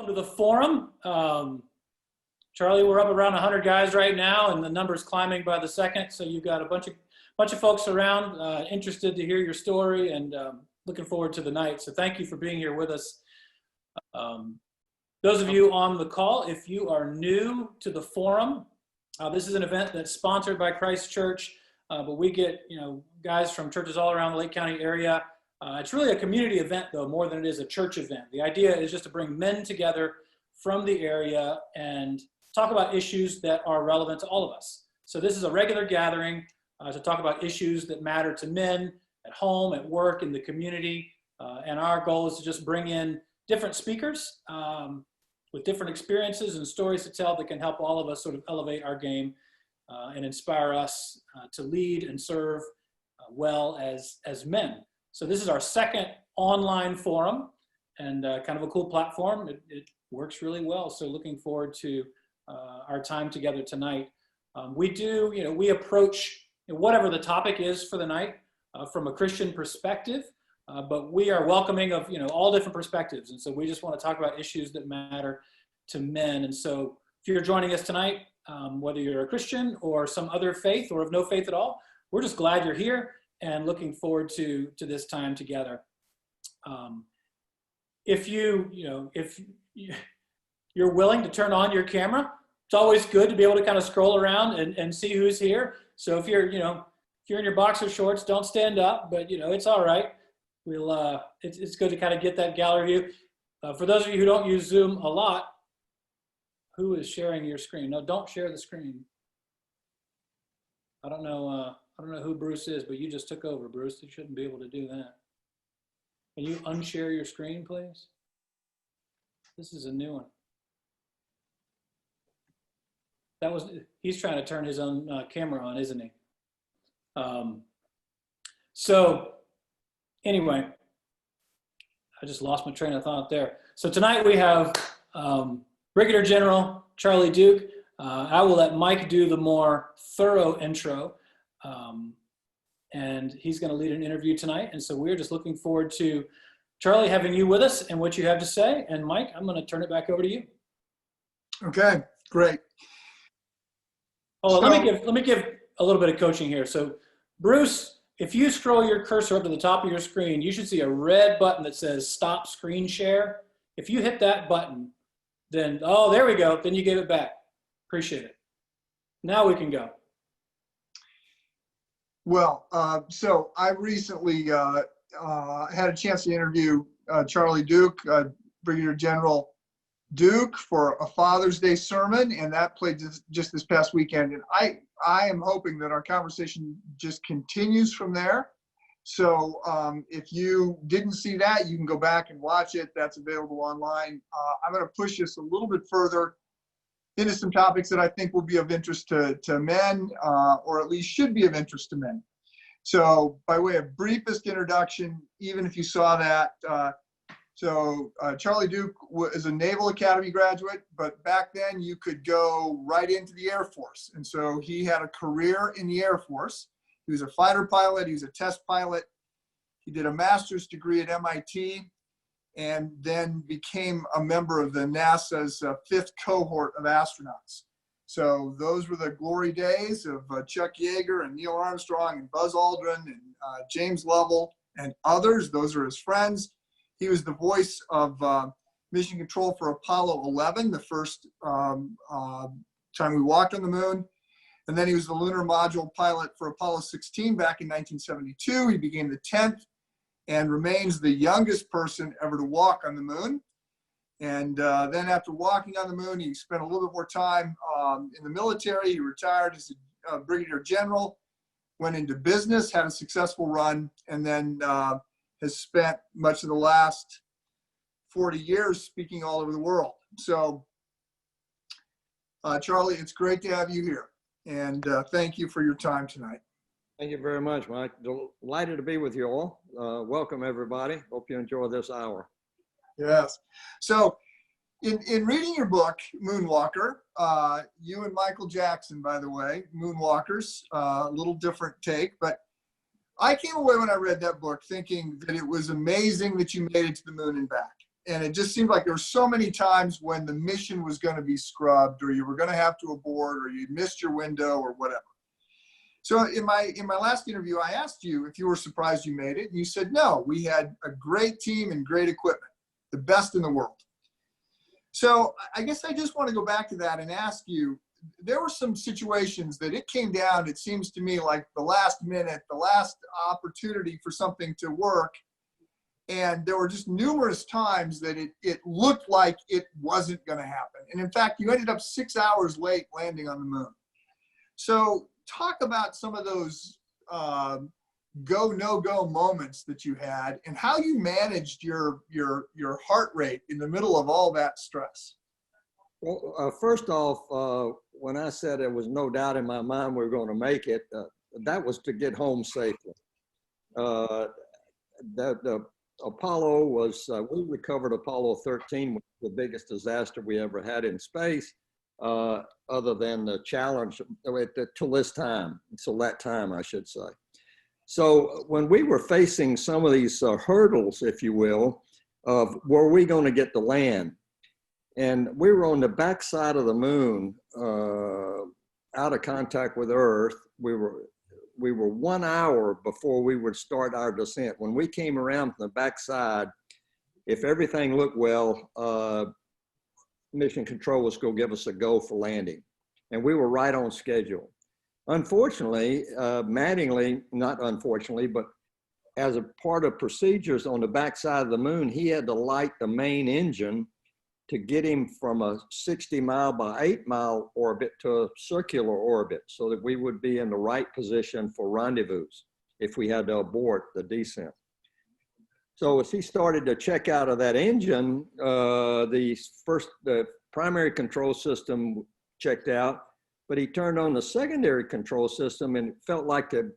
to the forum. Charlie, we're up around 100 guys right now, and the number's climbing by the second. So you've got a bunch of folks around interested to hear your story, and looking forward to the night. So thank you for being here with us. Those of you on the call, if you are new to the forum, this is an event that's sponsored by Christ Church, but we get guys from churches all around the Lake County area. It's really a community event, though, more than it is a church event. The idea is just to bring men together from the area and talk about issues that are relevant to all of us. So this is a regular gathering to talk about issues that matter to men at home, at work, in the community. And our goal is to just bring in different speakers with different experiences and stories to tell that can help all of us sort of elevate our game and inspire us to lead and serve well as men. So this is our second online forum, and kind of a cool platform. It works really well. So looking forward to our time together tonight. We approach whatever the topic is for the night from a Christian perspective, but we are welcoming of all different perspectives. And so we just want to talk about issues that matter to men. And so if you're joining us tonight, whether you're a Christian or some other faith or of no faith at all, we're just glad you're here and looking forward to this time together. If you're willing to turn on your camera, it's always good to be able to kind of scroll around and see who's here. So if you're in your boxer shorts, don't stand up, but it's all right. It's good to kind of get that gallery view. For those of you who don't use Zoom a lot, who is sharing your screen? No, don't share the screen. I don't know who Bruce is, but you just took over, Bruce. You shouldn't be able to do that. Can you unshare your screen, please? This is a new one. He's trying to turn his own camera on, isn't he? So anyway, I just lost my train of thought there. So tonight we have Brigadier General Charlie Duke. I will let Mike do the more thorough intro, and he's going to lead an interview tonight. And so we're just looking forward to Charlie having you with us and what you have to say. And Mike, I'm going to turn it back over to you. Okay, great. Oh, let me give a little bit of coaching here. So Bruce, if you scroll your cursor up to the top of your screen, you should see a red button that says Stop Screen Share. If you hit that button, then, oh, there we go. Then you give it back. Appreciate it. Now we can go. Well, so I recently had a chance to interview Charlie Duke, Brigadier General Duke, for a Father's Day sermon, and that played just this past weekend. And I am hoping that our conversation just continues from there. So if you didn't see that, you can go back and watch it. That's available online. I'm going to push this a little bit further into some topics that I think will be of interest to men, or at least should be of interest to men. So by way of briefest introduction, even if you saw that, Charlie Duke is a Naval Academy graduate, but back then you could go right into the Air Force. And so he had a career in the Air Force. He was a fighter pilot. He was a test pilot. He did a master's degree at MIT and then became a member of the NASA's fifth cohort of astronauts. So those were the glory days of Chuck Yeager and Neil Armstrong and Buzz Aldrin and James Lovell and others. Those are his friends. He was the voice of mission control for Apollo 11, the first time we walked on the moon. And then he was the lunar module pilot for Apollo 16 back in 1972. He became the 10th and remains the youngest person ever to walk on the moon. And then after walking on the moon, he spent a little bit more time in the military. He retired as a brigadier general, went into business, had a successful run, and then has spent much of the last 40 years speaking all over the world. So, Charlie, it's great to have you here. And thank you for your time tonight. Thank you very much, Mike. Delighted to be with you all. Welcome, everybody. Hope you enjoy this hour. Yes. So in reading your book, Moonwalker, you and Michael Jackson, by the way, Moonwalkers, a little different take, but I came away when I read that book thinking that it was amazing that you made it to the moon and back. And it just seemed like there were so many times when the mission was going to be scrubbed, or you were going to have to abort, or you missed your window, or whatever. So in my last interview, I asked you if you were surprised you made it. And you said, no, we had a great team and great equipment, the best in the world. So I guess I just want to go back to that and ask you, there were some situations that it came down, it seems to me, like the last minute, the last opportunity for something to work. And there were just numerous times that it looked like it wasn't going to happen. And in fact, you ended up 6 hours late landing on the moon. So talk about some of those go, no go moments that you had and how you managed your heart rate in the middle of all that stress. Well, first off, when I said there was no doubt in my mind we were going to make it, that was to get home safely. The Apollo was, we recovered Apollo 13, which was the biggest disaster we ever had in space, other than the challenge till this time, till that time, I should say. So when we were facing some of these hurdles, if you will, of were we going to get to land? And we were on the backside of the moon, out of contact with Earth. We were 1 hour before we would start our descent. When we came around from the backside, if everything looked well, Mission Control was going to give us a go for landing. And we were right on schedule. Unfortunately, Mattingly, not unfortunately, but as a part of procedures on the backside of the moon, he had to light the main engine to get him from a 60-mile by 8-mile orbit to a circular orbit so that we would be in the right position for rendezvous if we had to abort the descent. So as he started to check out of that engine, the primary control system checked out, but he turned on the secondary control system and it felt like the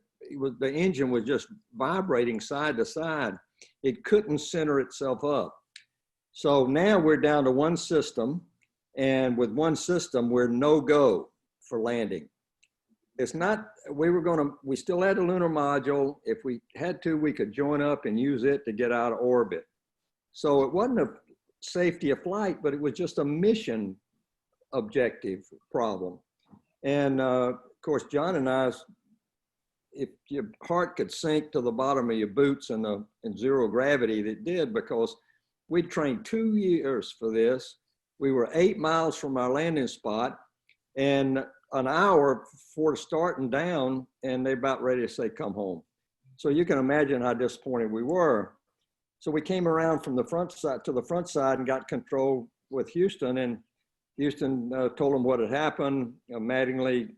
engine was just vibrating side to side. It couldn't center itself up. So now we're down to one system, and with one system, we're no-go for landing. It's not, we still had a lunar module. If we had to, we could join up and use it to get out of orbit. So it wasn't a safety of flight, but it was just a mission objective problem. And of course, John and I, if your heart could sink to the bottom of your boots in zero gravity, it did, because we'd trained 2 years for this. We were 8 miles from our landing spot and an hour before starting down, and they're about ready to say, come home. So you can imagine how disappointed we were. So we came around from the front side to the front side and got control with Houston, and Houston told them what had happened. Mattingly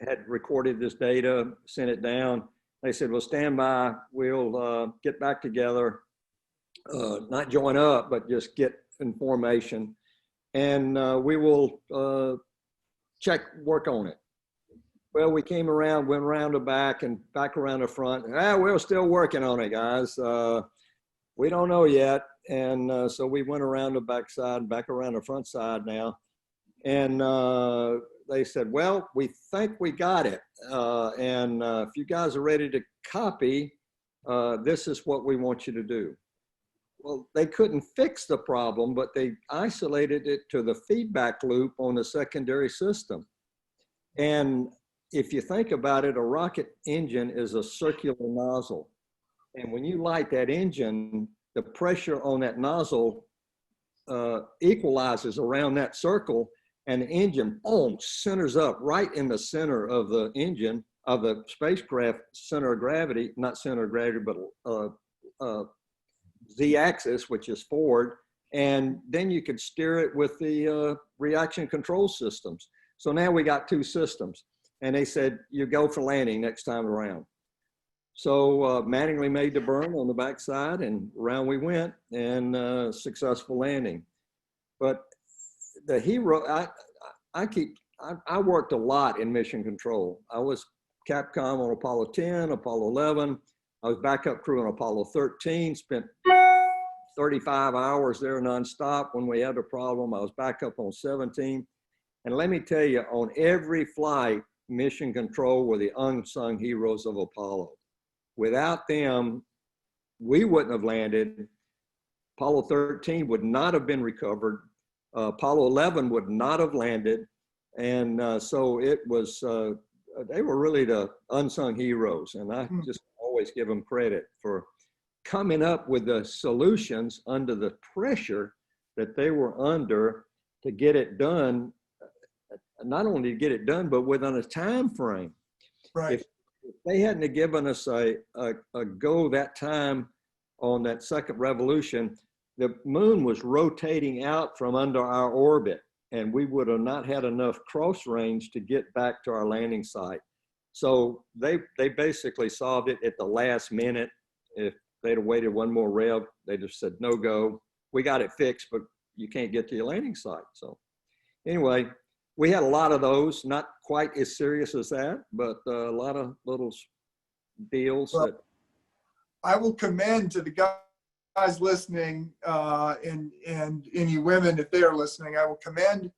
had recorded this data, sent it down. They said, well, stand by, we'll get back together. Not join up, but just get in formation, and we will work on it. Well, we came around, went around the back and back around the front. We're still working on it, guys. We don't know yet. And so we went around the backside, back around the front side now. And they said, well, we think we got it. And if you guys are ready to copy, this is what we want you to do. Well, they couldn't fix the problem, but they isolated it to the feedback loop on the secondary system. And if you think about it, a rocket engine is a circular nozzle. And when you light that engine, the pressure on that nozzle equalizes around that circle, and the engine, boom, centers up right in the center of the engine, of the spacecraft center of gravity, not center of gravity, but Z-axis, which is forward, and then you could steer it with the reaction control systems. So now we got 2 systems, and they said, you go for landing next time around. So Mattingly made the burn on the backside, and around we went, and successful landing. But the hero, I worked a lot in mission control. I was Capcom on Apollo 10, Apollo 11. I was backup crew on Apollo 13, spent 35 hours there nonstop. When we had a problem, I was backup on 17. And let me tell you, on every flight, mission control were the unsung heroes of Apollo. Without them, we wouldn't have landed. Apollo 13 would not have been recovered. Apollo 11 would not have landed. And so it was, they were really the unsung heroes. And I just always give them credit for coming up with the solutions under the pressure that they were under to get it done, not only to get it done, but within a time frame. Right. If they hadn't given us a go that time on that second revolution, the moon was rotating out from under our orbit, and we would have not had enough cross range to get back to our landing site. So they basically solved it at the last minute. If they'd have waited one more rev, they just said, no go. We got it fixed, but you can't get to your landing site. So anyway, we had a lot of those, not quite as serious as that, but a lot of little deals. Well, that I will commend to the guys listening, and any women, if they are listening, I will commend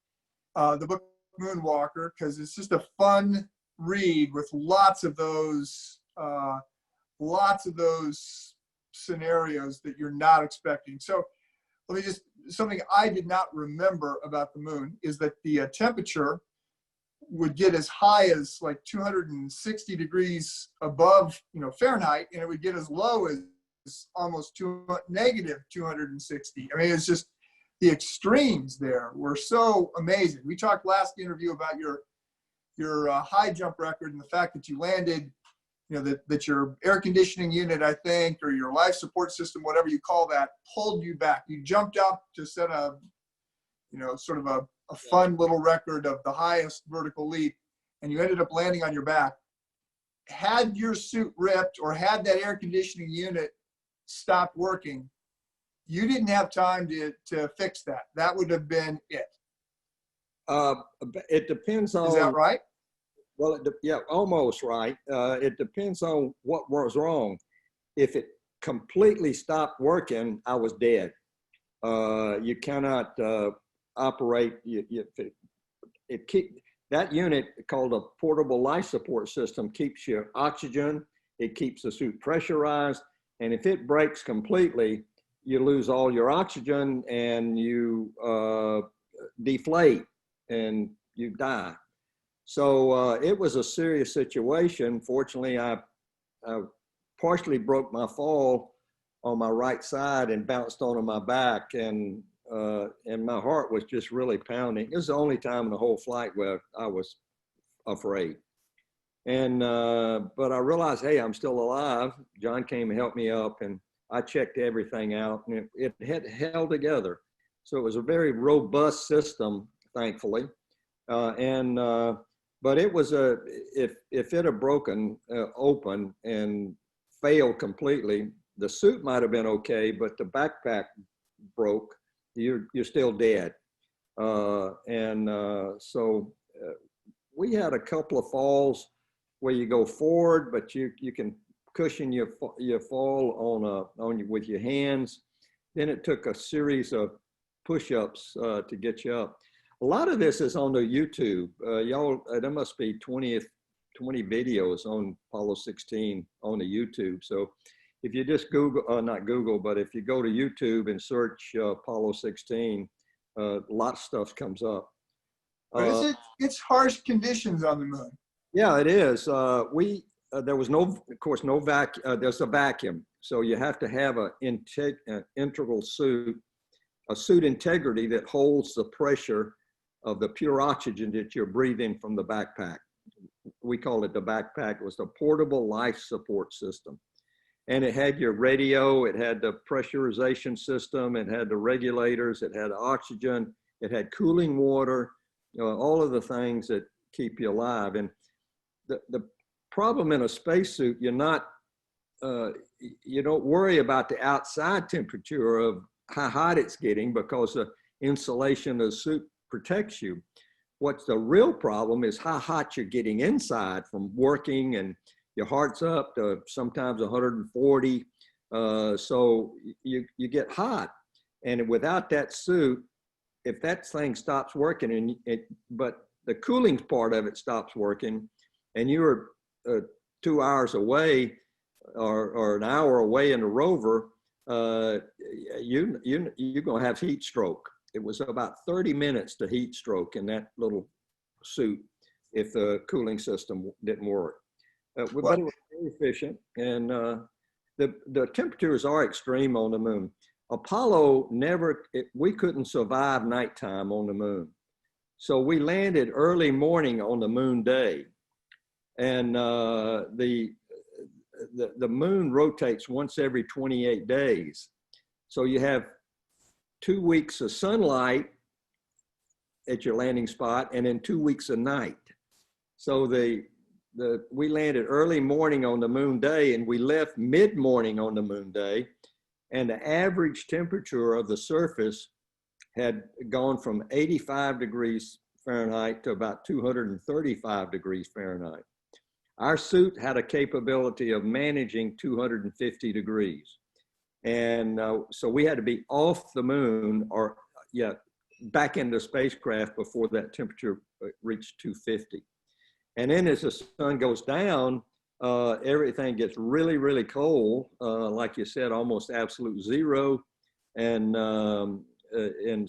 the book Moonwalker, because it's just a fun read with lots of those scenarios that you're not expecting. So let me just, something I did not remember about the moon is that the temperature would get as high as like 260 degrees above, Fahrenheit, and it would get as low as almost negative 260. I mean, it's just the extremes there were so amazing. We talked last interview about your high jump record and the fact that you landed, that your air conditioning unit, I think, or your life support system, whatever you call that, pulled you back. You jumped up to set a, sort of a fun little record of the highest vertical leap, and you ended up landing on your back. Had your suit ripped or had that air conditioning unit stopped working, you didn't have time to fix that. That would have been it. It depends on. Is that right? Well, yeah, almost right. It depends on what was wrong. If it completely stopped working, I was dead. You cannot operate. That unit called a portable life support system keeps your oxygen. It keeps the suit pressurized, and if it breaks completely, you lose all your oxygen and you deflate and you die. So it was a serious situation. Fortunately, I partially broke my fall on my right side and bounced onto my back, and my heart was just really pounding. It was the only time in the whole flight where I was afraid. And but I realized, hey, I'm still alive. John came and helped me up, and I checked everything out, and it had held together. So it was a very robust system, thankfully. But it was if it had broken open and failed completely, the suit might have been okay, but the backpack broke, you're still dead. So we had a couple of falls where you go forward, but you can cushion your fall with your hands. Then it took a series of push-ups to get you up. A lot of this is on the YouTube. Y'all, there must be 20 videos on Apollo 16 on the YouTube. So if you just Google, not Google, but if you go to YouTube and search Apollo 16, a lot of stuff comes up. But it's harsh conditions on the moon. Yeah, it is. There was no vacuum. There's a vacuum. So you have to have an integral suit, a suit integrity that holds the pressure of the pure oxygen that you're breathing from the backpack. We call it the backpack. It was the portable life support system. And it had your radio, it had the pressurization system, it had the regulators, it had oxygen, it had cooling water, all of the things that keep you alive. And the problem in a spacesuit, you don't worry about the outside temperature of how hot it's getting, because the insulation of the suit protects you. What's the real problem is how hot you're getting inside from working, and your heart's up to sometimes 140. So you get hot. And without that suit, if that thing stops working, but the cooling part of it stops working, and you're 2 hours away or an hour away in the rover, you're going to have heat stroke. It was about 30 minutes to heat stroke in that little suit if the cooling system didn't work. But it was very efficient, and the temperatures are extreme on the moon. Apollo we couldn't survive nighttime on the moon. So we landed early morning on the moon day, and the moon rotates once every 28 days. So you have 2 weeks of sunlight at your landing spot, and then 2 weeks of night. So we landed early morning on the moon day, and we left mid-morning on the moon day, and the average temperature of the surface had gone from 85 degrees Fahrenheit to about 235 degrees Fahrenheit. Our suit had a capability of managing 250 degrees. And so we had to be off the moon or back in the spacecraft before that temperature reached 250. And then as the sun goes down, everything gets really, really cold. Like you said, almost absolute zero. And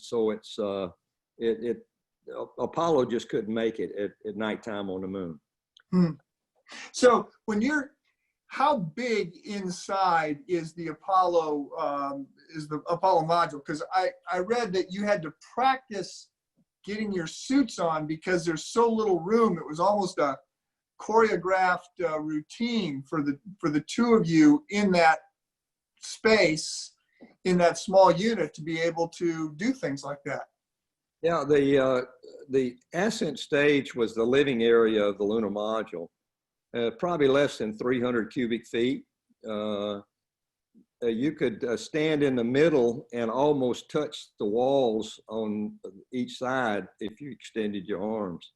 so Apollo just couldn't make it at nighttime on the moon. So how big inside is the Apollo module? Because I read that you had to practice getting your suits on because there's so little room. It was almost a choreographed routine for the two of you in that space, in that small unit, to be able to do things like that. Yeah, the ascent stage was the living area of the lunar module. Probably less than 300 cubic feet. You could stand in the middle and almost touch the walls on each side if you extended your arms.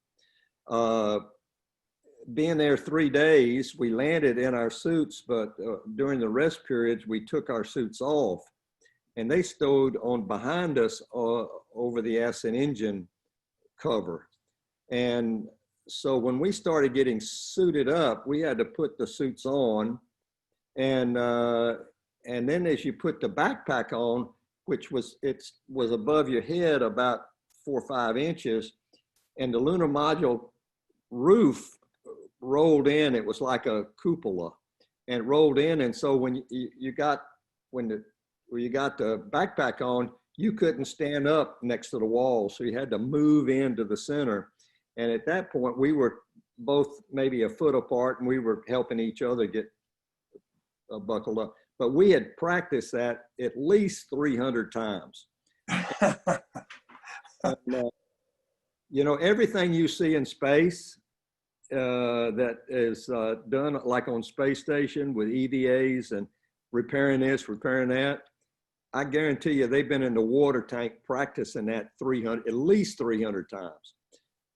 Being there 3 days, we landed in our suits, but during the rest periods, we took our suits off, and they stowed on behind us over the ascent engine cover. And so when we started getting suited up, we had to put the suits on, and then as you put the backpack on, which was above your head about 4 or 5 inches, and the lunar module roof rolled in. It was like a cupola, and it rolled in. And so when you got the backpack on, you couldn't stand up next to the wall, so you had to move into the center. And at that point, we were both maybe a foot apart, and we were helping each other get buckled up. But we had practiced that at least 300 times. And, everything you see in space that is done like on space station with EVAs and repairing this, repairing that, I guarantee you they've been in the water tank practicing that at least 300 times.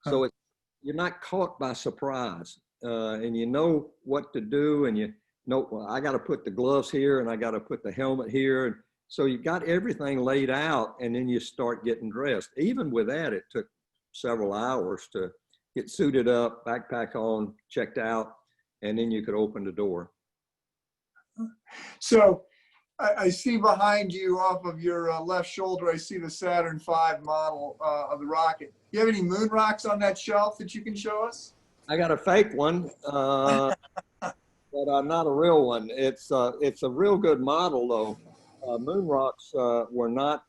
So you're not caught by surprise, and you know what to do, and you know, well, I got to put the gloves here, and I got to put the helmet here. And so you got everything laid out, and then you start getting dressed. Even with that, it took several hours to get suited up, backpack on, checked out, and then you could open the door. So I see behind you off of your left shoulder, I see the Saturn V model of the rocket. Do you have any moon rocks on that shelf that you can show us? I got a fake one, but not a real one. It's a real good model, though. Moon rocks were not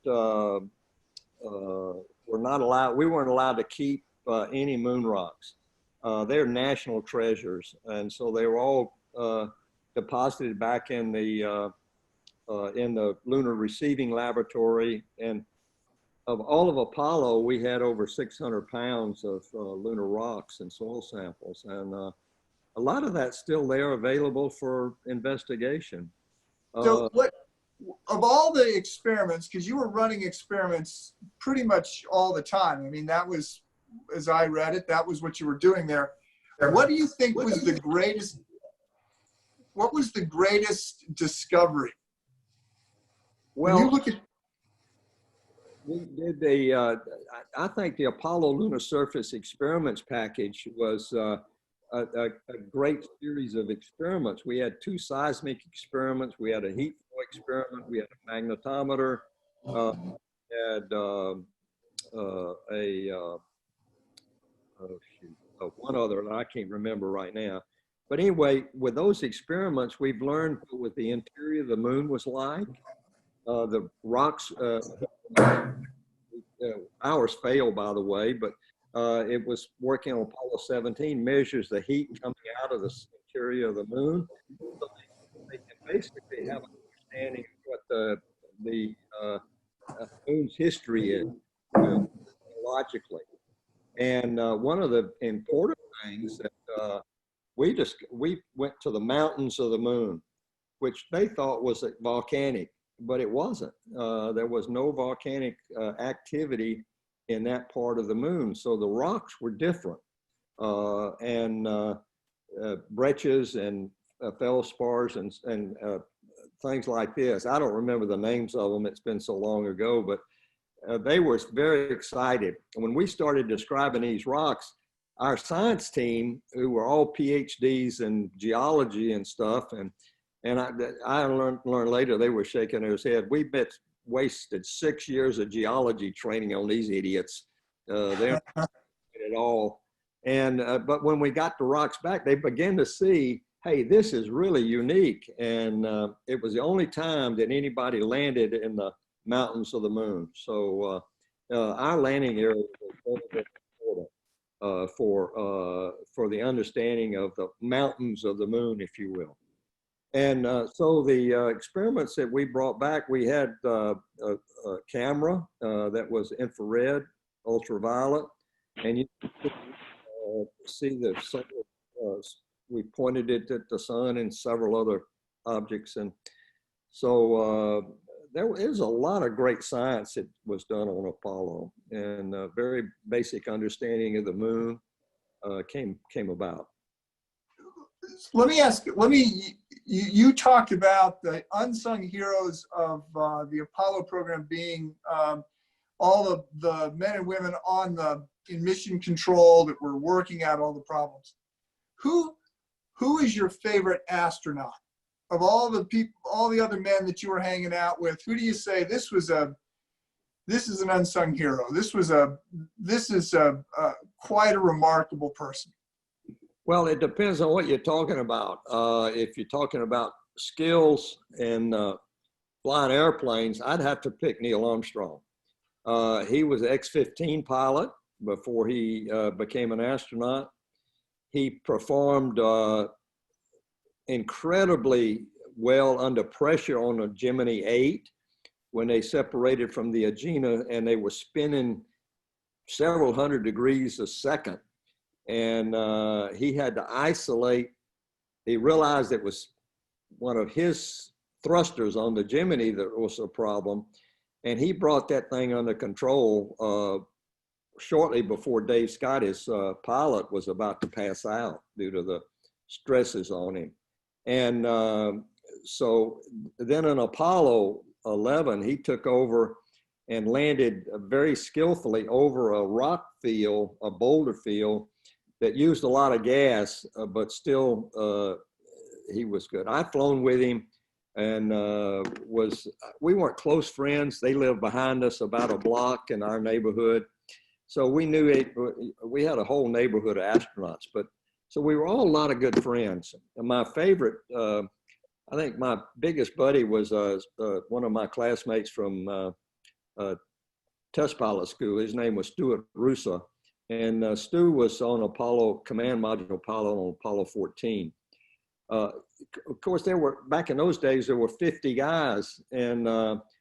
allowed. We weren't allowed to keep any moon rocks. They're national treasures, and so they were all deposited back in the lunar receiving laboratory. And of all of Apollo, we had over 600 pounds of lunar rocks and soil samples, and a lot of that's still there available for investigation. So what, of all the experiments, because you were running experiments pretty much all the time. I mean, that was, as I read it, that was what you were doing there. What do you think was the greatest, what was the greatest discovery? Well, when you look at, we did I think the Apollo lunar surface experiments package was a great series of experiments. We had 2 seismic experiments. We had a heat experiment. We had a magnetometer. Had one other that I can't remember right now. But anyway, with those experiments, we've learned what the interior of the moon was like. The rocks, ours failed, by the way, but it was working on Apollo 17, measures the heat coming out of the interior of the moon. So they can basically have an understanding of what the moon's history is logically. And one of the important things that we went to the mountains of the moon, which they thought was volcanic, but it wasn't. There was no volcanic activity in that part of the moon. So the rocks were different. Breccias and feldspars and things like this. I don't remember the names of them. It's been so long ago, but they were very excited. And when we started describing these rocks, our science team, who were all PhDs in geology and stuff, and I learned later they were shaking their head. We wasted 6 years of geology training on these idiots. They're not at all. And but when we got the rocks back, they began to see, hey, this is really unique. And it was the only time that anybody landed in the mountains of the moon. So our landing area was very important for the understanding of the mountains of the moon, if you will. And so the experiments that we brought back, we had a camera that was infrared, ultraviolet, and you could see the sun. We pointed it at the sun and several other objects. And so there is a lot of great science that was done on Apollo, and a very basic understanding of the moon came about. Let me ask, you talked about the unsung heroes of the Apollo program being all of the men and women in mission control that were working out all the problems. Who is your favorite astronaut? Of all the people, all the other men that you were hanging out with, who do you say this is an unsung hero? This is quite a remarkable person. Well, it depends on what you're talking about. If you're talking about skills and flying airplanes, I'd have to pick Neil Armstrong. He was an X-15 pilot before he became an astronaut. He performed incredibly well under pressure on the Gemini 8 when they separated from the Agena, and they were spinning several hundred degrees a second. And he had to isolate. He realized it was one of his thrusters on the Gemini that was a problem. And he brought that thing under control shortly before Dave Scott, his pilot, was about to pass out due to the stresses on him. And so then in Apollo 11, he took over and landed very skillfully over a rock field, a boulder field, that used a lot of gas, but still he was good. I'd flown with him, and we weren't close friends. They lived behind us about a block in our neighborhood. So we knew we had a whole neighborhood of astronauts, so we were all a lot of good friends. And my favorite, I think my biggest buddy was one of my classmates from test pilot school. His name was Stuart Russa. And Stu was on Apollo command module pilot on Apollo 14. Of course, back in those days, there were 50 guys, and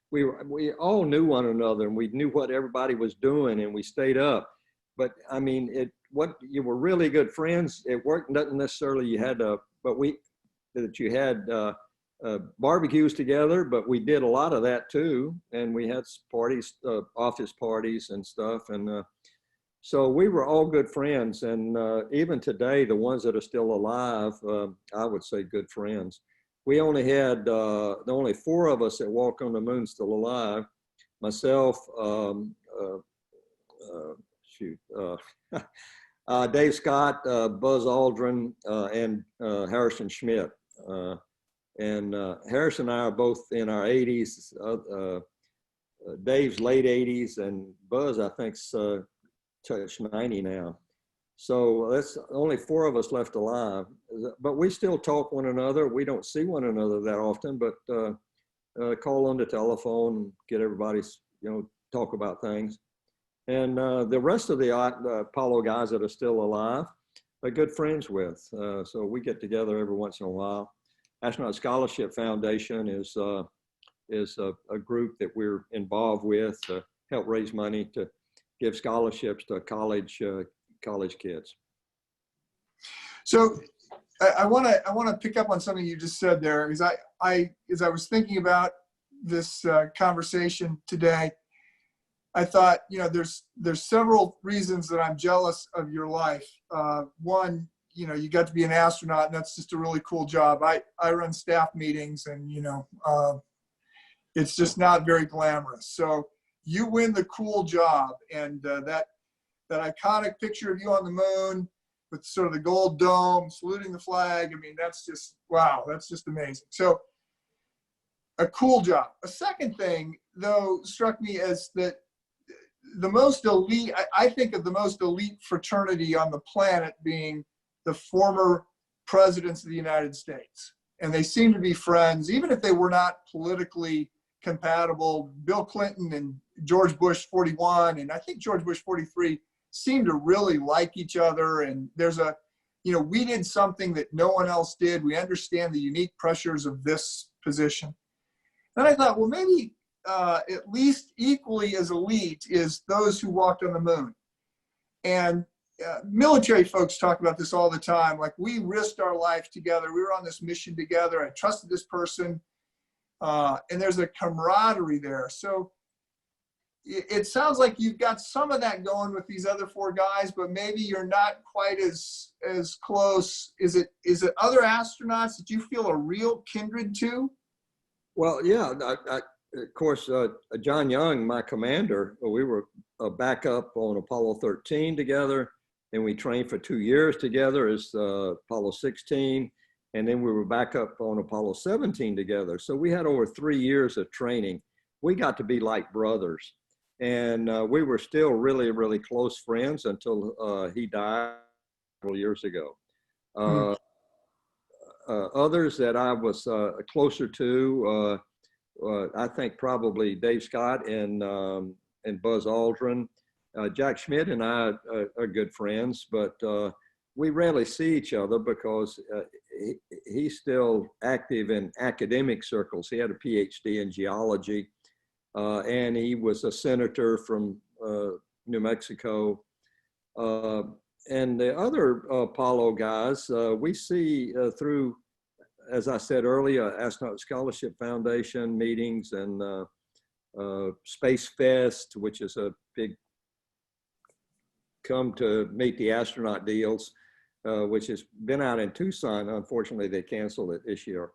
we all knew one another, and we knew what everybody was doing, and we stayed up. But I mean, you were really good friends. It worked, not necessarily you had to, you had barbecues together, but we did a lot of that too. And we had parties, office parties and stuff. And so we were all good friends. And even today, the ones that are still alive, I would say good friends. We only had, only 4 of us that walk on the moon still alive. Myself, Dave Scott, Buzz Aldrin, and Harrison Schmitt. And Harris and I are both in our 80s. Dave's late 80s, and Buzz, I think's touched 90 now. So that's only 4 of us left alive. But we still talk one another. We don't see one another that often, but call on the telephone, get everybody's, talk about things. And the rest of the Apollo guys that are still alive, are good friends with. So we get together every once in a while. Astronaut Scholarship Foundation is a group that we're involved with to help raise money to give scholarships to college kids. So I want to pick up on something you just said there, because as I was thinking about this conversation today, I thought, there's several reasons that I'm jealous of your life. One, you got to be an astronaut, and that's just a really cool job. I run staff meetings, and it's just not very glamorous. So you win the cool job, and that iconic picture of you on the moon with sort of the gold dome saluting the flag. I mean, that's just, wow, that's just amazing. So a cool job. A second thing, though, struck me as that the most elite, I think of the most elite fraternity on the planet being the former presidents of the United States. And they seem to be friends, even if they were not politically compatible. Bill Clinton and George Bush 41, and I think George Bush 43 seem to really like each other. And there's we did something that no one else did. We understand the unique pressures of this position. And I thought, well, maybe at least equally as elite is those who walked on the moon. And military folks talk about this all the time. Like, we risked our life together. We were on this mission together. I trusted this person. And there's a camaraderie there. So it sounds like you've got some of that going with these other 4 guys, but maybe you're not quite as close. Is it other astronauts that you feel a real kindred to? Well, yeah, of course, John Young, my commander, we were a backup on Apollo 13 together, and we trained for 2 years together as Apollo 16, and then we were back up on Apollo 17 together. So we had over 3 years of training. We got to be like brothers, and we were still really, really close friends until he died several years ago. Others that I was closer to, I think probably Dave Scott and Buzz Aldrin. Jack Schmidt and I are good friends, but we rarely see each other because he's still active in academic circles. He had a PhD in geology, and he was a senator from New Mexico. And the other Apollo guys, we see through, as I said earlier, Astronaut Scholarship Foundation meetings and Space Fest, which is a big come to meet the astronaut deals, which has been out in Tucson. Unfortunately, they canceled it this year.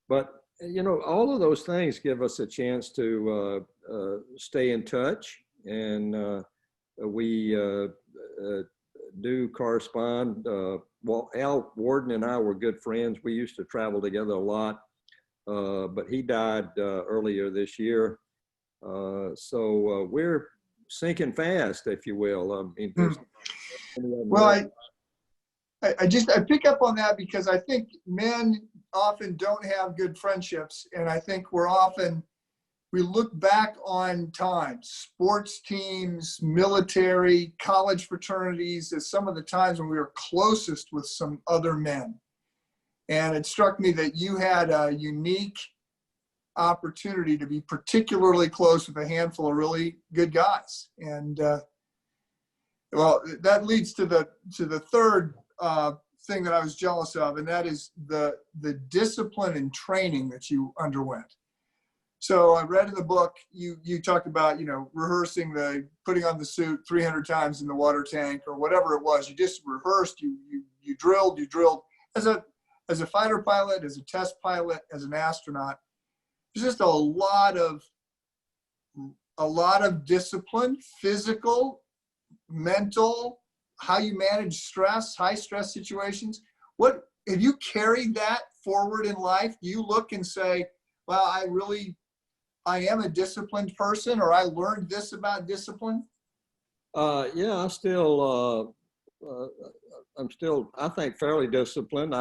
But, all of those things give us a chance to stay in touch, and we do correspond. Well, Al Warden and I were good friends. We used to travel together a lot, but he died earlier this year. So we're sinking fast, if you will. Well, I pick up on that because I think men often don't have good friendships. And I think we look back on times, sports teams, military, college fraternities, as some of the times when we were closest with some other men. And it struck me that you had a unique opportunity to be particularly close with a handful of really good guys. And well, that leads to the third thing that I was jealous of, and that is the discipline and training that you underwent. So I read in the book, you talked about, rehearsing putting on the suit 300 times in the water tank or whatever it was. You just rehearsed, you drilled as a fighter pilot, as a test pilot, as an astronaut. There's just a lot of discipline, physical, mental, how you manage stress, high stress situations. What have you carried that forward in life? Do you look and say, well, I am a disciplined person, or I learned this about discipline? Yeah, I'm still, I think, fairly disciplined.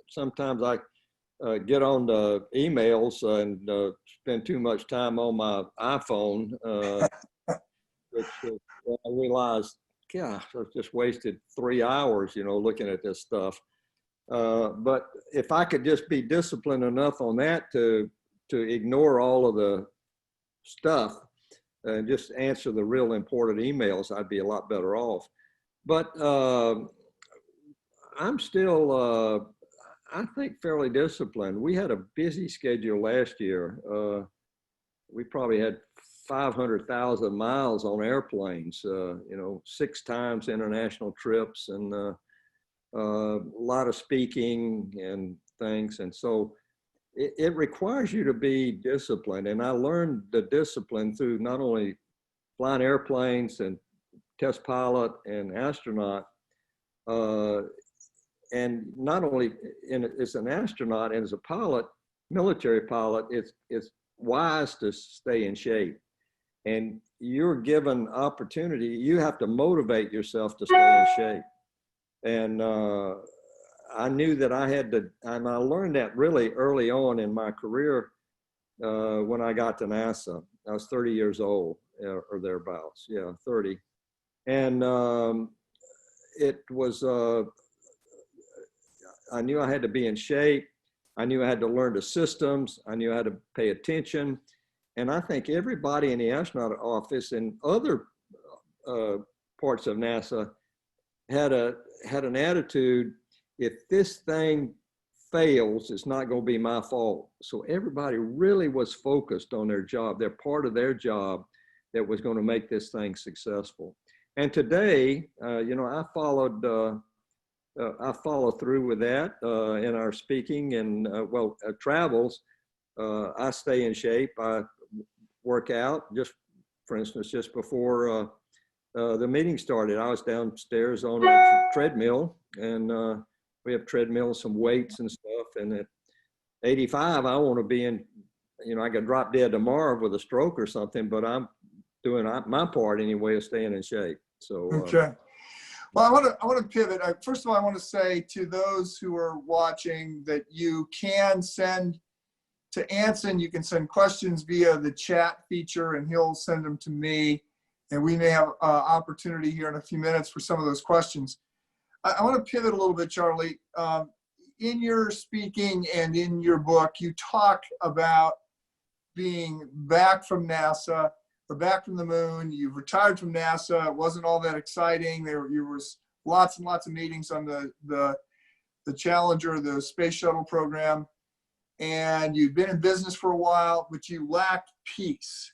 Sometimes I get on the emails and spend too much time on my iPhone, which I realized, gosh, I've just wasted 3 hours, looking at this stuff. But if I could just be disciplined enough on that to ignore all of the stuff and just answer the real important emails, I'd be a lot better off. But I'm still, I think, fairly disciplined. We had a busy schedule last year. We probably had 500,000 miles on airplanes, 6 times international trips, and a lot of speaking and things. And so it requires you to be disciplined. And I learned the discipline through not only flying airplanes and test pilot and astronaut, and not only as an astronaut and as a pilot, military pilot, it's wise to stay in shape. And you're given opportunity, you have to motivate yourself to stay in shape. And I knew that I had to, and I learned that really early on in my career when I got to NASA. I was 30 years old or thereabouts, 30. And it was, I knew I had to be in shape. I knew I had to learn the systems. I knew I had to pay attention. And I think everybody in the astronaut office and other parts of NASA had an attitude, if this thing fails, it's not going to be my fault. So everybody really was focused on their job, their part of their job that was going to make this thing successful. And today, I follow through with that in our speaking and travels. I stay in shape. I work out. Just for instance, just before the meeting started, I was downstairs on a treadmill, and we have treadmills, some weights and stuff. And at 85, I want to be in. I could drop dead tomorrow with a stroke or something, but I'm doing my part anyway of staying in shape. So okay. Well, I want to pivot. First of all, I want to say to those who are watching that you can send to Anson. You can send questions via the chat feature, and he'll send them to me. And we may have opportunity here in a few minutes for some of those questions. I want to pivot a little bit, Charlie. In your speaking and in your book, you talk about being back from NASA, or back from the moon. You've retired from NASA. It wasn't all that exciting. There was lots and lots of meetings on the Challenger, the space shuttle program. And you've been in business for a while, but you lacked peace.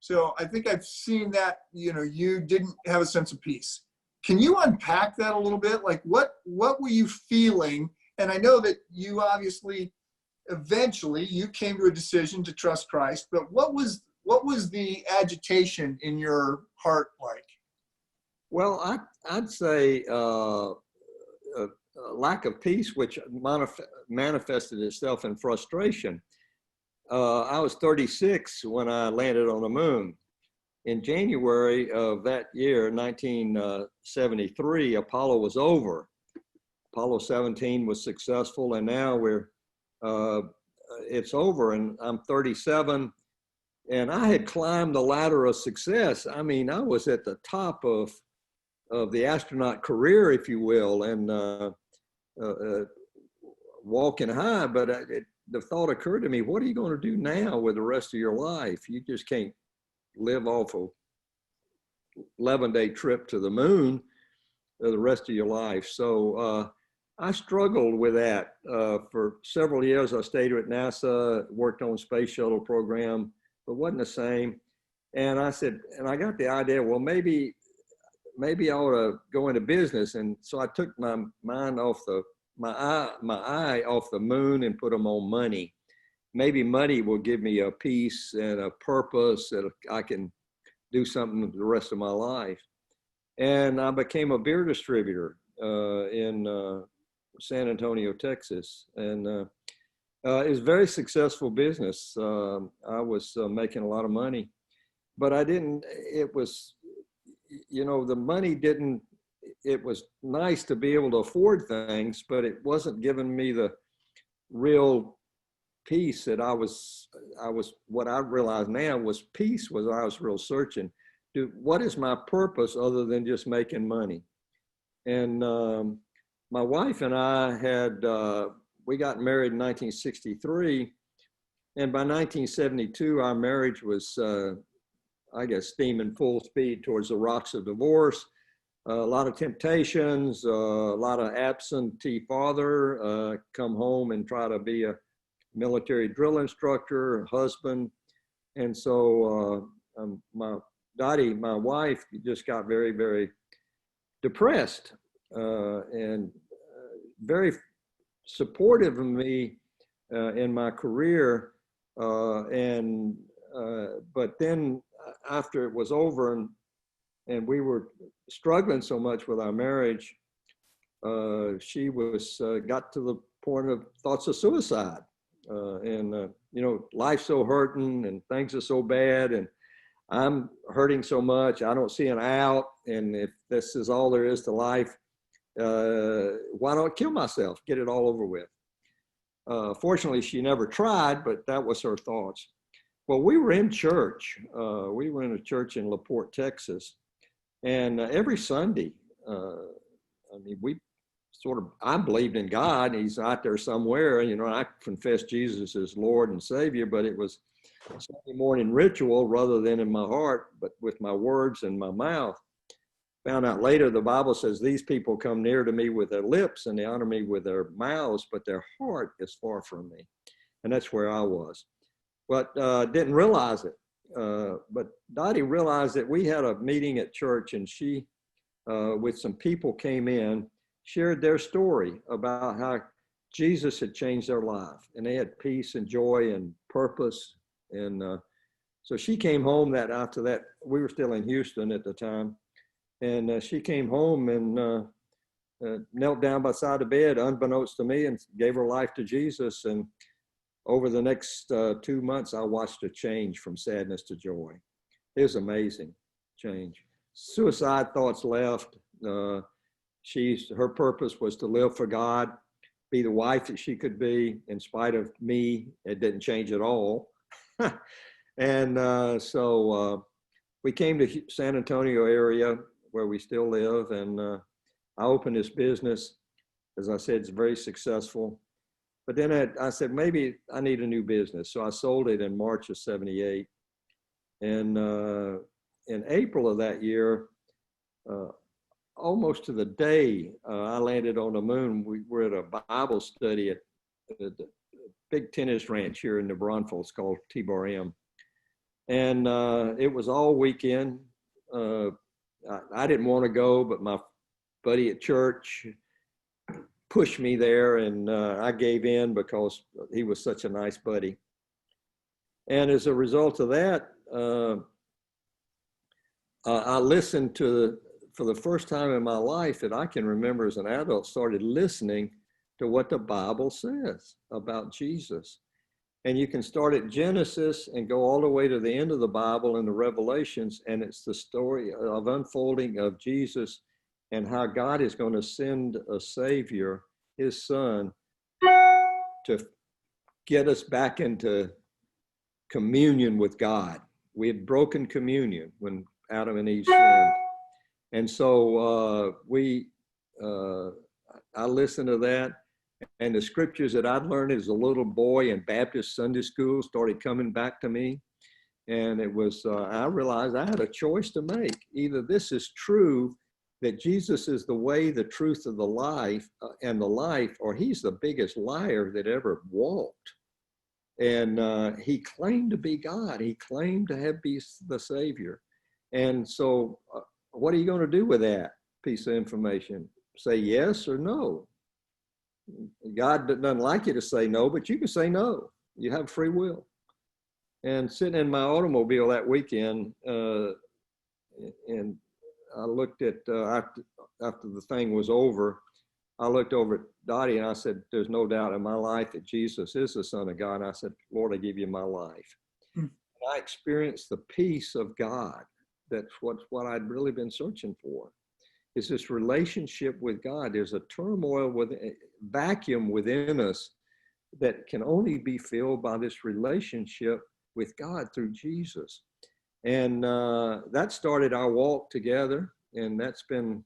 So I think I've seen that, you didn't have a sense of peace. Can you unpack that a little bit? Like what were you feeling? And I know that you obviously, eventually you came to a decision to trust Christ, but what was the agitation in your heart like? Well, I'd say a lack of peace, which manifested itself in frustration. I was 36 when I landed on the moon. In January of that year, 1973, Apollo was over. Apollo 17 was successful, and now it's over, and I'm 37. And I had climbed the ladder of success. I mean, I was at the top of the astronaut career, if you will, and walking high. But the thought occurred to me, what are you going to do now with the rest of your life? You just can't live off a 11-day trip to the moon the rest of your life. So I struggled with that for several years. I stayed with NASA, worked on space shuttle program, but wasn't the same. And I said, and I got the idea, well, maybe I ought to go into business. And so I took my mind off my eye off the moon and put them on money. Maybe money will give me a peace and a purpose that I can do something the rest of my life. And I became a beer distributor in San Antonio, Texas. And It was a very successful business. I was making a lot of money, but I didn't, it was, the money didn't, it was nice to be able to afford things, but it wasn't giving me the real peace that what I realize now was peace was I was real searching. What is my purpose other than just making money? And my wife and I we got married in 1963. And by 1972, our marriage was, I guess, steaming full speed towards the rocks of divorce. A lot of temptations, a lot of absentee father, come home and try to be a military drill instructor, husband. And so Dottie, my wife, just got very, very depressed and very supportive of me in my career. But then after it was over and we were struggling so much with our marriage, she got to the point of thoughts of suicide. Life's so hurting and things are so bad and I'm hurting so much. I don't see an out. And if this is all there is to life, why don't I kill myself? Get it all over with. Fortunately, she never tried, but that was her thoughts. Well, we were in church. We were in a church in LaPorte, Texas. And every Sunday, I believed in God. He's out there somewhere. I confessed Jesus as Lord and Savior, but it was Sunday morning ritual rather than in my heart, but with my words and my mouth. Found out later, the Bible says these people come near to me with their lips and they honor me with their mouths, but their heart is far from me. And that's where I was. But didn't realize it. But Dottie realized that we had a meeting at church and she, with some people came in, shared their story about how Jesus had changed their life and they had peace and joy and purpose. And so she came home after that, we were still in Houston at the time. And she came home and knelt down beside the bed, unbeknownst to me, and gave her life to Jesus. And over the next 2 months, I watched a change from sadness to joy. It was amazing change. Suicide thoughts left. Her purpose was to live for God, be the wife that she could be in spite of me. It didn't change at all. And so we came to San Antonio area where we still live. And I opened this business. As I said, it's very successful. But then I said, maybe I need a new business. So I sold it in March of '78. And in April of that year, almost to the day I landed on the moon, we were at a Bible study at the big tennis ranch here in New Braunfels called T-Bar M. And it was all weekend. I didn't want to go, but my buddy at church pushed me there and I gave in because he was such a nice buddy. And as a result of that, I listened to, for the first time in my life that I can remember as an adult, started listening to what the Bible says about Jesus. And you can start at Genesis and go all the way to the end of the Bible and the Revelations, and it's the story of unfolding of Jesus and how God is going to send a Savior, his Son, to get us back into communion with God. We had broken communion when Adam and Eve sinned. And so I listened to that. And the scriptures that I'd learned as a little boy in Baptist Sunday school started coming back to me. And it was, I realized I had a choice to make. Either this is true, that Jesus is the way, the truth of the life, and the life, or he's the biggest liar that ever walked. And he claimed to be God. He claimed to be the Savior. And so what are you going to do with that piece of information? Say yes or no? God doesn't like you to say no, but you can say no. You have free will. And sitting in my automobile that weekend, and I looked at, after the thing was over, I looked over at Dottie and I said, there's no doubt in my life that Jesus is the Son of God. And I said, Lord, I give you my life. Hmm. I experienced the peace of God. That's what I'd really been searching for. Is this relationship with God. There's a turmoil, with a vacuum within us that can only be filled by this relationship with God through Jesus. And that started our walk together. And that's been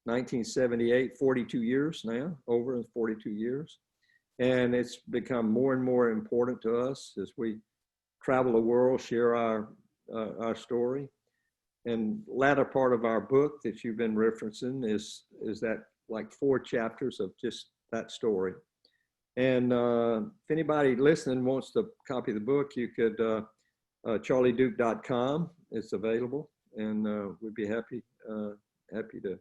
1978, 42 years now, over 42 years. And it's become more and more important to us as we travel the world, share our story. And latter part of our book that you've been referencing is that like 4 chapters of just that story. And if anybody listening wants to copy the book, you could, charlieduke.com, it's available, and we'd be happy to,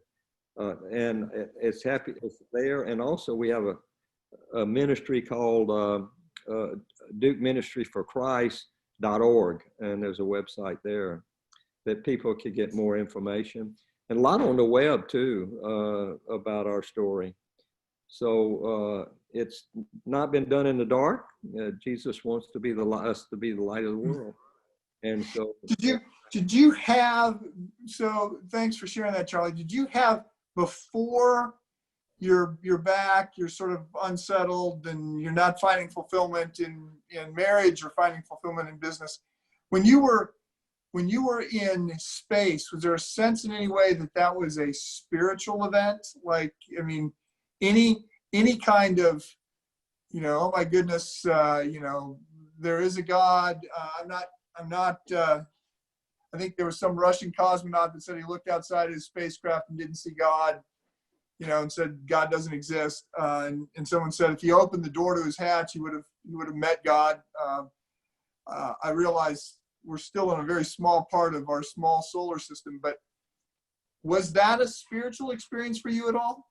and it's there. And also we have a ministry called Duke Ministry for Christ.org, and there's a website there that people could get more information, and a lot on the web too about our story. So it's not been done in the dark. Jesus wants to be us to be the light of the world. And so did you have, so thanks for sharing that, Charlie. Did you have, before you're back, you're sort of unsettled and you're not finding fulfillment in marriage or finding fulfillment in business, when you were in space, was there a sense in any way that was a spiritual event? Like, I mean, any kind of, oh my goodness, there is a God. I think there was some Russian cosmonaut that said he looked outside his spacecraft and didn't see God, and said God doesn't exist. And someone said if he opened the door to his hatch, he would have met God. I realize we're still in a very small part of our small solar system, but was that a spiritual experience for you at all?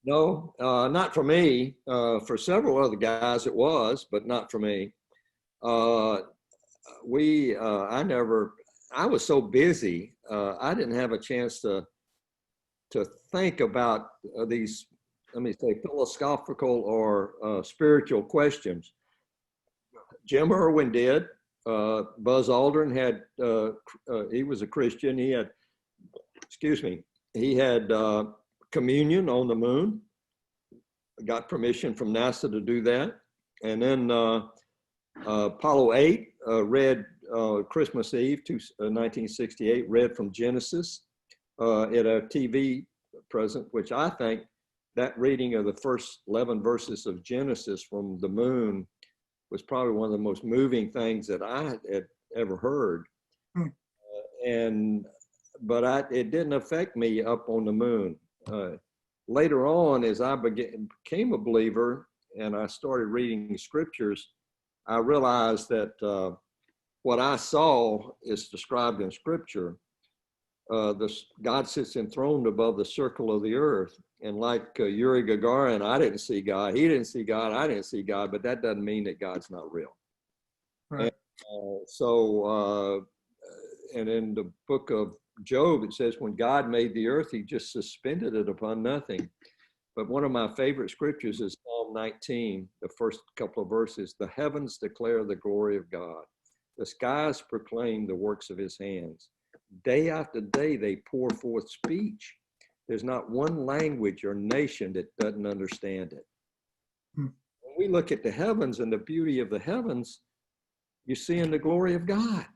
No, not for me. For several other guys it was, but not for me. I was so busy, I didn't have a chance to think about these, let me say, philosophical or spiritual questions. Jim Irwin did. Buzz Aldrin had, he was a Christian. He had communion on the moon, got permission from NASA to do that. And then Apollo 8 read Christmas Eve, 1968, read from Genesis at a TV present, which I think that reading of the first 11 verses of Genesis from the moon was probably one of the most moving things that I had ever heard. But it didn't affect me up on the moon. Later on, as I became a believer and I started reading the scriptures, I realized that what I saw is described in scripture. God sits enthroned above the circle of the earth. And like Yuri Gagarin, I didn't see God. He didn't see God. I didn't see God. But that doesn't mean that God's not real. Right. And in the book of Job, it says when God made the earth, he just suspended it upon nothing. But one of my favorite scriptures is Psalm 19, the first couple of verses. The heavens declare the glory of God. The skies proclaim the works of his hands. Day after day, they pour forth speech. There's not one language or nation that doesn't understand it. When we look at the heavens and the beauty of the heavens, you see in the glory of God.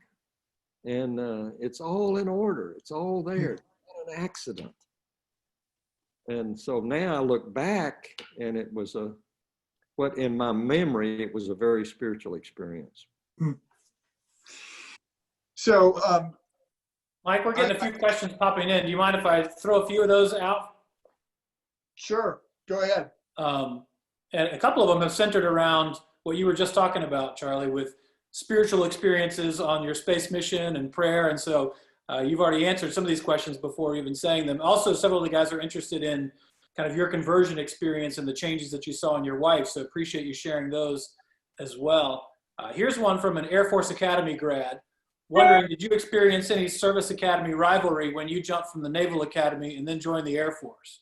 And it's all in order. It's all there. It's not an accident. And so now I look back and it was what in my memory, it was a very spiritual experience. So, Mike, we're getting a few questions popping in. Do you mind if I throw a few of those out? Sure, go ahead. And a couple of them have centered around what you were just talking about, Charlie, with spiritual experiences on your space mission and prayer. And so you've already answered some of these questions before even saying them. Also, several of the guys are interested in kind of your conversion experience and the changes that you saw in your wife. So appreciate you sharing those as well. Here's one from an Air Force Academy grad. Wondering, did you experience any service academy rivalry when you jumped from the Naval Academy and then joined the Air Force?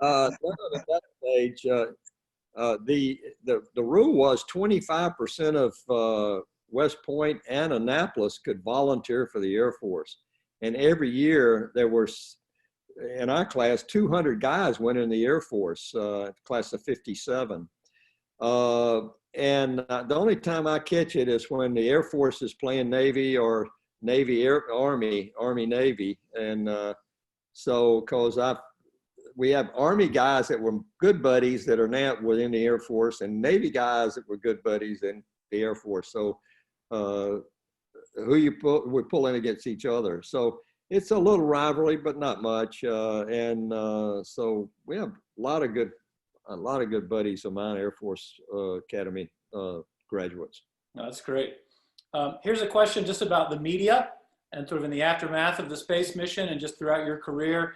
None at that stage. The rule was 25% of West Point and Annapolis could volunteer for the Air Force. And every year there were, in our class, 200 guys went in the Air Force, class of 57. And the only time I catch it is when the Air Force is playing Navy or Navy, Army, Navy. And so, because we have Army guys that were good buddies that are now within the Air Force, and Navy guys that were good buddies in the Air Force. So we're pulling against each other. So it's a little rivalry, but not much. So we have a lot of good buddies of mine, Air Force Academy graduates. No, that's great. Here's a question just about the media and sort of in the aftermath of the space mission and just throughout your career.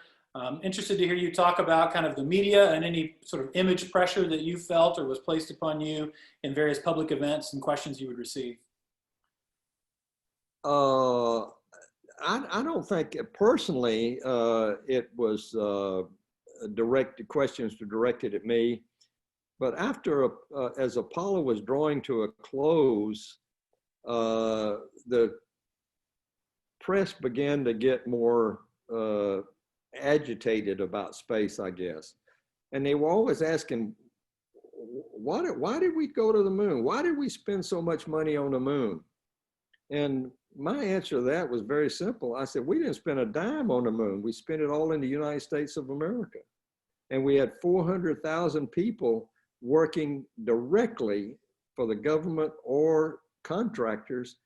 Interested to hear you talk about kind of the media and any sort of image pressure that you felt or was placed upon you in various public events and questions you would receive. I don't think personally it was questions were directed at me, but after as Apollo was drawing to a close, the press began to get more agitated about space, I guess. And they were always asking, why did we go to the moon? Why did we spend so much money on the moon? And my answer to that was very simple. I said, we didn't spend a dime on the moon. We spent it all in the United States of America. And we had 400,000 people working directly for the government or contractors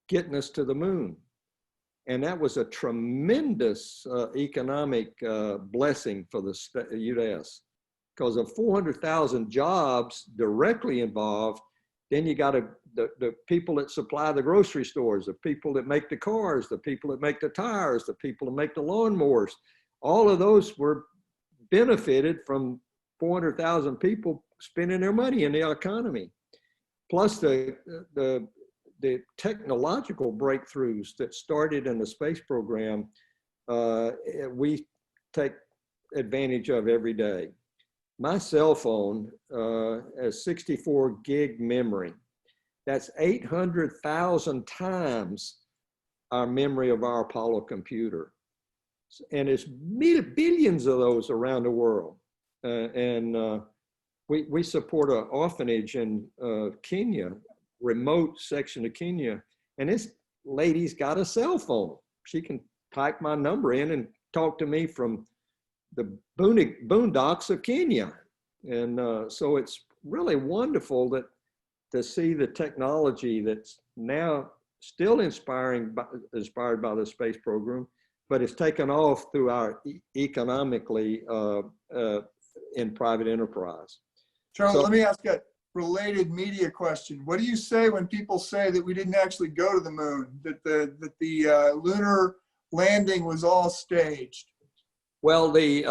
getting us to the moon. And that was a tremendous economic blessing for the U.S. because of 400,000 jobs directly involved. Then you got the people that supply the grocery stores, the people that make the cars, the people that make the tires, the people that make the lawnmowers. All of those were benefited from 400,000 people spending their money in the economy. Plus the technological breakthroughs that started in the space program, we take advantage of every day. My cell phone has 64 gig memory. That's 800,000 times our memory of our Apollo computer. And it's billions of those around the world. We support an orphanage in Kenya, remote section of Kenya, and this lady's got a cell phone. She can type my number in and talk to me from the boondocks of Kenya. And so it's really wonderful to see the technology that's now still inspired by the space program, but it's taken off through our economically in private enterprise. Charlie, let me ask a related media question. What do you say when people say that we didn't actually go to the moon, that the lunar landing was all staged? Well, the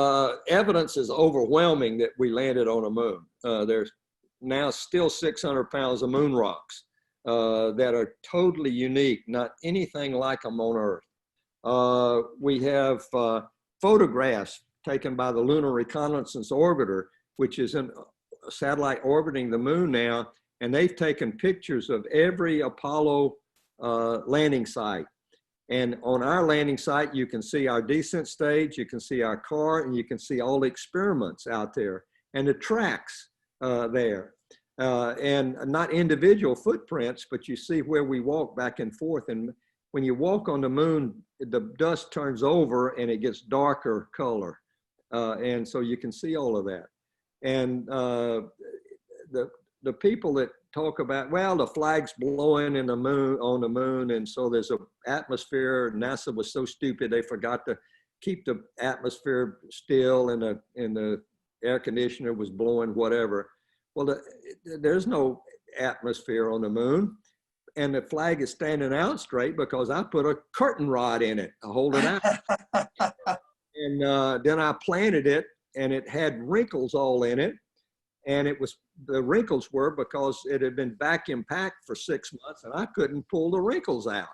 evidence is overwhelming that we landed on a moon. There's now still 600 pounds of moon rocks that are totally unique, not anything like them on Earth. We have photographs taken by the Lunar Reconnaissance Orbiter, which is a satellite orbiting the moon now, and they've taken pictures of every Apollo landing site. And on our landing site, you can see our descent stage, you can see our car, and you can see all the experiments out there and the tracks there. And not individual footprints, but you see where we walk back and forth. And when you walk on the moon, the dust turns over and it gets darker color. And so you can see all of that. And the people that talk about, well, the flag's blowing in the moon on the moon, and so there's an atmosphere. NASA was so stupid they forgot to keep the atmosphere still, and the air conditioner was blowing whatever. Well, there's no atmosphere on the moon, and the flag is standing out straight because I put a curtain rod in it to hold it out. And then I planted it, and it had wrinkles all in it. And the wrinkles were because it had been vacuum packed for 6 months and I couldn't pull the wrinkles out.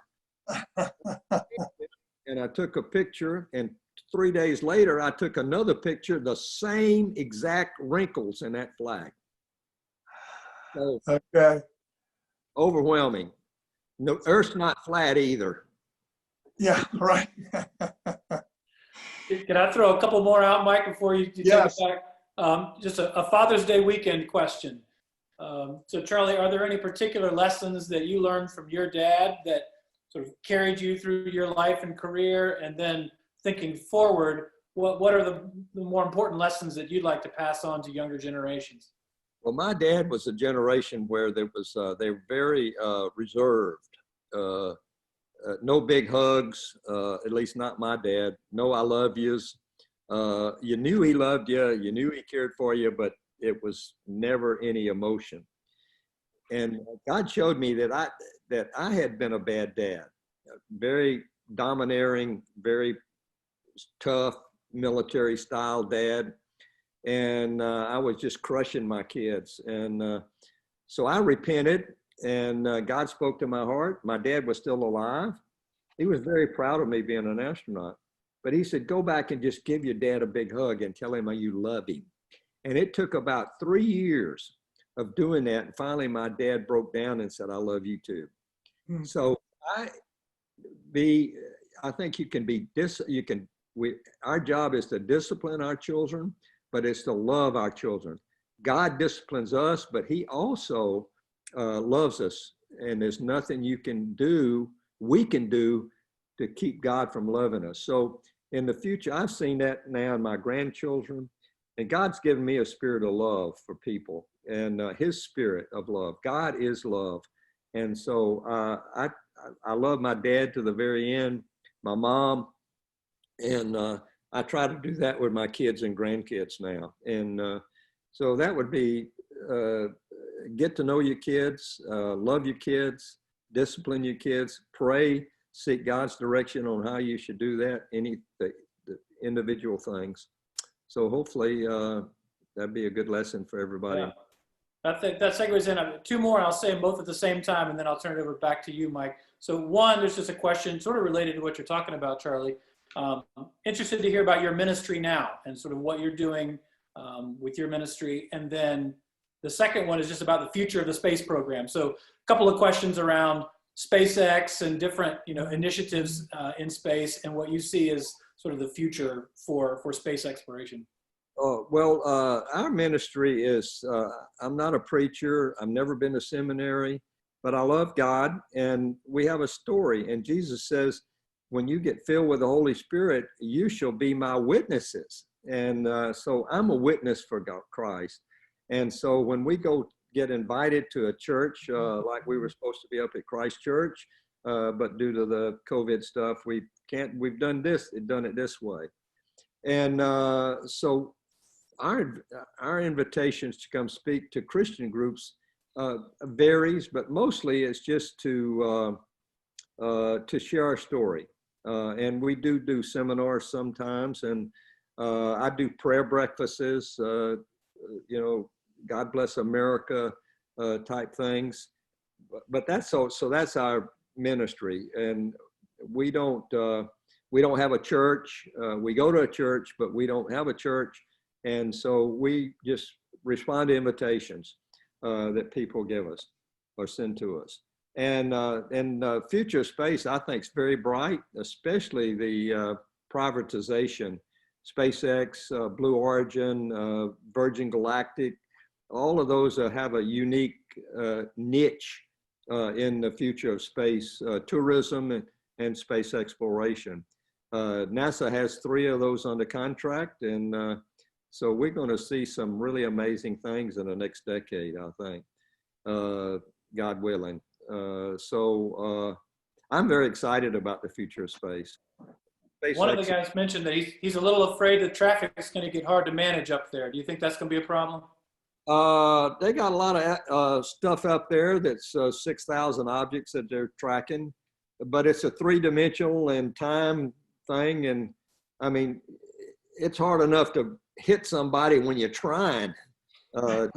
And I took a picture and 3 days later, I took another picture, the same exact wrinkles in that flag. So Okay. overwhelming. No, Earth's not flat either. Yeah, right. Can I throw a couple more out, Mike, before you take Yes. it back? Just a Father's Day weekend question. So Charlie, are there any particular lessons that you learned from your dad that sort of carried you through your life and career? And then thinking forward, what are the more important lessons that you'd like to pass on to younger generations? Well, my dad was a generation where they were very reserved. No big hugs, at least not my dad. No I love yous. You knew he loved you, you knew he cared for you, but it was never any emotion. And God showed me that I had been a bad dad, very domineering, very tough military style dad. And I was just crushing my kids. And so I repented, and God spoke to my heart. My dad was still alive. He was very proud of me being an astronaut. But he said, go back and just give your dad a big hug and tell him how you love him. And it took about 3 years of doing that. And finally, my dad broke down and said, I love you too. Mm-hmm. So I think you can be, our job is to discipline our children, but it's to love our children. God disciplines us, but he also loves us. And there's nothing we can do to keep God from loving us. So in the future, I've seen that now in my grandchildren, and God's given me a spirit of love for people, and his spirit of love. God is love. And so I love my dad to the very end, my mom, and I try to do that with my kids and grandkids now. And so that would be get to know your kids, love your kids, discipline your kids, pray, seek God's direction on how you should do that, the individual things. So hopefully that'd be a good lesson for everybody. Yeah. I think that segues in. Two more, I'll say them both at the same time, and then I'll turn it over back to you, Mike. So one, there's just a question sort of related to what you're talking about, Charlie. Interested to hear about your ministry now and sort of what you're doing with your ministry. And then the second one is just about the future of the space program. So a couple of questions around SpaceX and different initiatives in space and what you see as sort of the future for space exploration. Well, our ministry is, I'm not a preacher. I've never been to seminary, but I love God, and we have a story. And Jesus says, when you get filled with the Holy Spirit, you shall be my witnesses. And so I'm a witness for God, Christ. And so when we get invited to a church, like we were supposed to be up at Christ Church, but due to the COVID stuff, we've done it this way. And so our invitations to come speak to Christian groups varies, but mostly it's just to share our story. And we do seminars sometimes, and I do prayer breakfasts, God bless America type things. But that's that's our ministry, and we don't have a church. We go to a church, but we don't have a church. And so we just respond to invitations that people give us or send to us. And future space, I think, is very bright, especially the privatization, SpaceX, Blue Origin, Virgin Galactic. All of those have a unique niche in the future of space tourism and space exploration. NASA has 3 of those under contract, and so we're going to see some really amazing things in the next decade, I think, God willing. So I'm very excited about the future of space. One of the guys mentioned that he's a little afraid the traffic is going to get hard to manage up there. Do you think that's going to be a problem? They got a lot of stuff up there that's 6,000 objects that they're tracking, but it's a 3-dimensional and time thing. And I mean, it's hard enough to hit somebody when you're trying to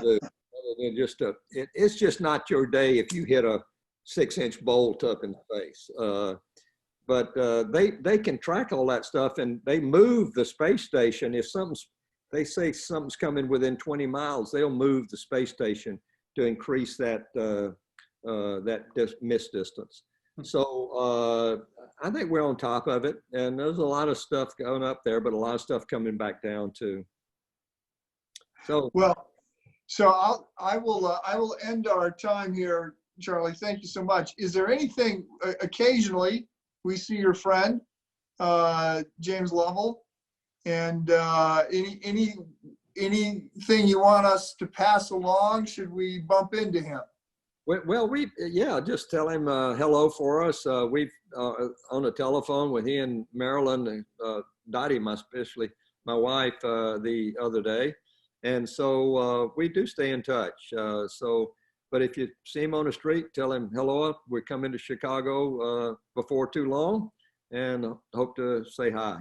do. It's just not your day if you hit a 6-inch bolt up in space. but they can track all that stuff, and they move the space station. If they say something's coming within 20 miles, they'll move the space station to increase that miss distance. So I think we're on top of it, and there's a lot of stuff going up there, but a lot of stuff coming back down too. So Well, so I will end our time here, Charlie. Thank you so much. Is there anything? Occasionally, we see your friend James Lovell, and anything you want us to pass along? Should we bump into him? well, just tell him hello for us. We've on the telephone with he and Marilyn, Dottie, especially my wife, the other day. And so we do stay in touch. But if you see him on the street, tell him hello. We're coming to Chicago before too long, and hope to say hi.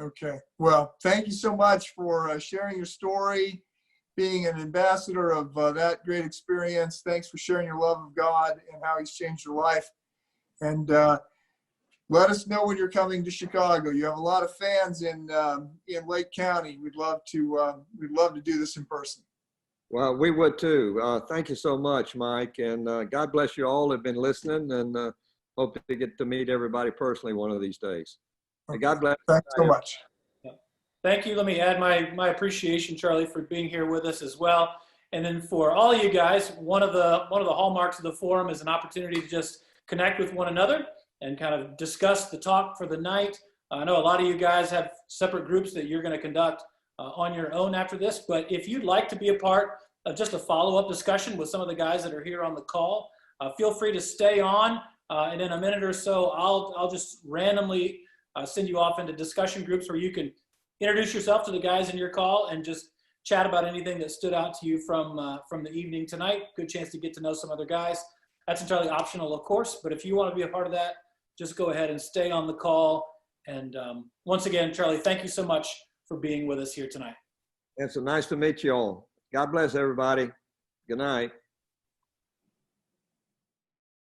Okay. Well, thank you so much for sharing your story, being an ambassador of that great experience. Thanks for sharing your love of God and how He's changed your life. And let us know when you're coming to Chicago. You have a lot of fans in Lake County. We'd love to do this in person. Well, we would too. Thank you so much, Mike, and God bless you all who've been listening, and hope to get to meet everybody personally one of these days. Okay. God bless. Thanks so much. Thank you. Let me add my appreciation, Charlie, for being here with us as well. And then for all of you guys, one of the hallmarks of the forum is an opportunity to just connect with one another and kind of discuss the talk for the night. I know a lot of you guys have separate groups that you're going to conduct on your own after this, but if you'd like to be a part of just a follow-up discussion with some of the guys that are here on the call, feel free to stay on, and in a minute or so, I'll just randomly send you off into discussion groups where you can introduce yourself to the guys in your call and just chat about anything that stood out to you from the evening tonight. Good chance to get to know some other guys. That's entirely optional, of course, but if you want to be a part of that, just go ahead and stay on the call. And once again, Charlie, thank you so much for being with us here tonight. It's so nice to meet you all. God bless everybody. Good night.